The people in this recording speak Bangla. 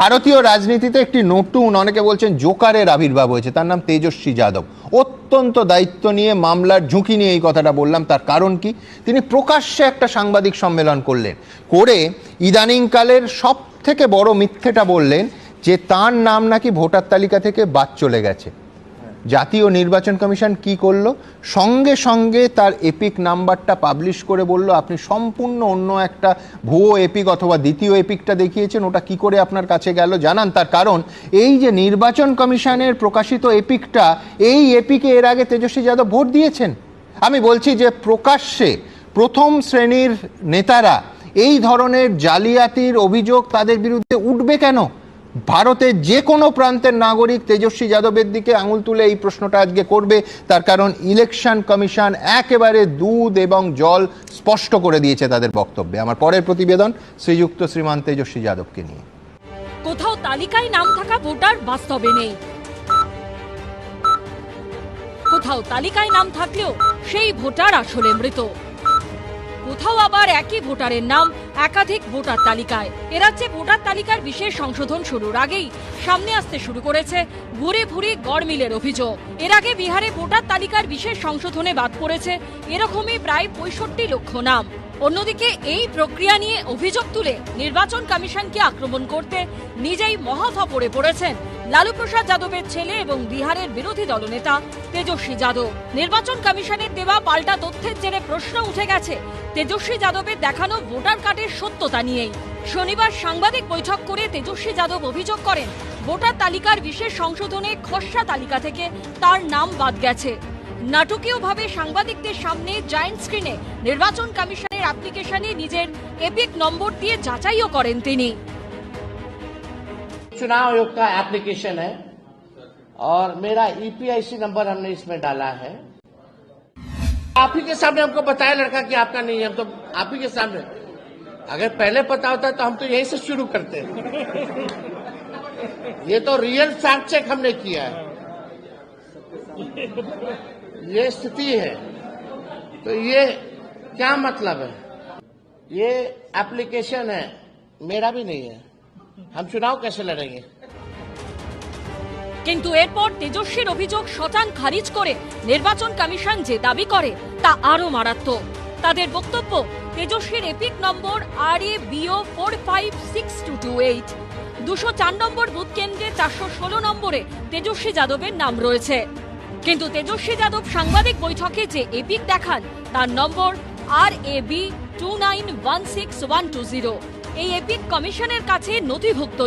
ভারতীয় রাজনীতিতে একটি নতুন, অনেকে বলছেন জোকারের আবির্ভাব হয়েছে, তার নাম তেজস্বী যাদব। অত্যন্ত দায়িত্ব নিয়ে, মামলার ঝুঁকি নিয়ে এই কথাটা বললাম। তার কারণ কি, তিনি প্রকাশ্যে একটা সাংবাদিক সম্মেলন করলেন, করে ইদানিংকালের সব থেকে বড় মিথ্যেটা বললেন যে তার নাম নাকি ভোটার তালিকা থেকে বাদ চলে গেছে। জাতীয় নির্বাচন কমিশন কি করলো, সঙ্গে সঙ্গে তার এপিক নাম্বারটা পাবলিশ করে বলল আপনি সম্পূর্ণ অন্য একটা ভুয়ো এপিক অথবা দ্বিতীয় এপিকটা দেখিয়েছেন, ওটা কি করে আপনার কাছে গেল জানান। তার কারণ এই যে নির্বাচন কমিশনের প্রকাশিত এপিকটা, এই এপিকে এর আগে তেজস্বী যাদব ভোট দিয়েছেন। আমি বলছি যে প্রকাশ্যে প্রথম শ্রেণীর নেতারা এই ধরনের জালিয়াতির অভিযোগ তাদের বিরুদ্ধে উঠবে কেন? ভারতের যে কোনো প্রান্তের নাগরিক তেজস্বী যাদবের দিকে আঙুল তুলে এই প্রশ্নটা আজকে করবে। তার কারণ ইলেকশন কমিশন একেবারে দুধ এবং জল স্পষ্ট করে দিয়েছে তাদের বক্তব্যে। আমার পরের প্রতিবেদন শ্রীযুক্ত শ্রীমান তেজস্বী যাদবকে নিয়ে। কোথাও তালিকায় নাম থাকা ভোটার বাস্তবে নেই, কোথাও তালিকায় নাম থাকলেও সেই ভোটার আসলে মৃত। কোথাও আবার একই ভোটারের নাম একাধিক ভোটার তালিকায়। এ রাজ্যে ভোটার তালিকার বিশেষ সংশোধন শুরুর আগেই সামনে আসতে শুরু করেছে ভুরি ভুরি গড়মিলের অভিযোগ। এর আগে বিহারে ভোটার তালিকার বিশেষ সংশোধনে বাদ পড়েছে এরকমই প্রায় 65 লক্ষ নাম। অন্যদিকে এই প্রক্রিয়া নিয়ে অভিযোগ তুলে নির্বাচন কমিশনকে আক্রমণ করতে নিজেই মহাফাপড়ে পড়েছেন লালু প্রসাদ যাদবের ছেলে এবং বিহারের বিরোধী দলনেতা তেজস্বী যাদব। নির্বাচন কমিশনের দেওয়া পাল্টা তথ্যের জেরে প্রশ্ন উঠে গেছে তেজস্বী যাদবের দেখানো ভোটার কার্ডের সত্যতা নিয়েই। শনিবার সাংবাদিক বৈঠক করে তেজস্বী যাদব অভিযোগ করেন ভোটার তালিকার বিশেষ সংশোধনে খসড়া তালিকা থেকে তার নাম বাদ গেছে। নাটকীয়ভাবে সাংবাদিকদের সামনে জায়ান্ট স্ক্রিনে নির্বাচন কমিশনের অ্যাপ্লিকেশনে নিজের এপিক নম্বর দিয়ে যাচাইও করেন তিনি। चुनाव आयोग का एप्लीकेशन है और मेरा ईपीआईसी नंबर हमने इसमें डाला है। आप ही के सामने हमको बताया लड़का कि आपका नहीं है, हम तो आप ही के सामने। अगर पहले पता होता तो हम तो यहीं से शुरू करते। ये तो रियल फैक्ट चेक हमने किया है, ये स्थिति है। तो ये क्या मतलब है? ये एप्लीकेशन है, मेरा भी नहीं है, हम चुनाव कैसे लड़ेंगे? কিন্তু এরপর তেজস্বীর অভিযোগ শটান খারিজ করে নির্বাচন কমিশন যে দাবি করে তা আরো মারাত্মক। তাদের বক্তব্য, তেজস্বীর এপিক নম্বর RABO 456228, 204 নম্বর বুথ কেন্দ্রে 416 নম্বরে তেজস্বী যাদবের নাম রয়েছে। কিন্তু তেজস্বী যাদব সাংবাদিক বৈঠকে যে এপিক দেখান তার নম্বর RAB 2916120। এই এপিক কমিশনের কাছে নথিভুক্ত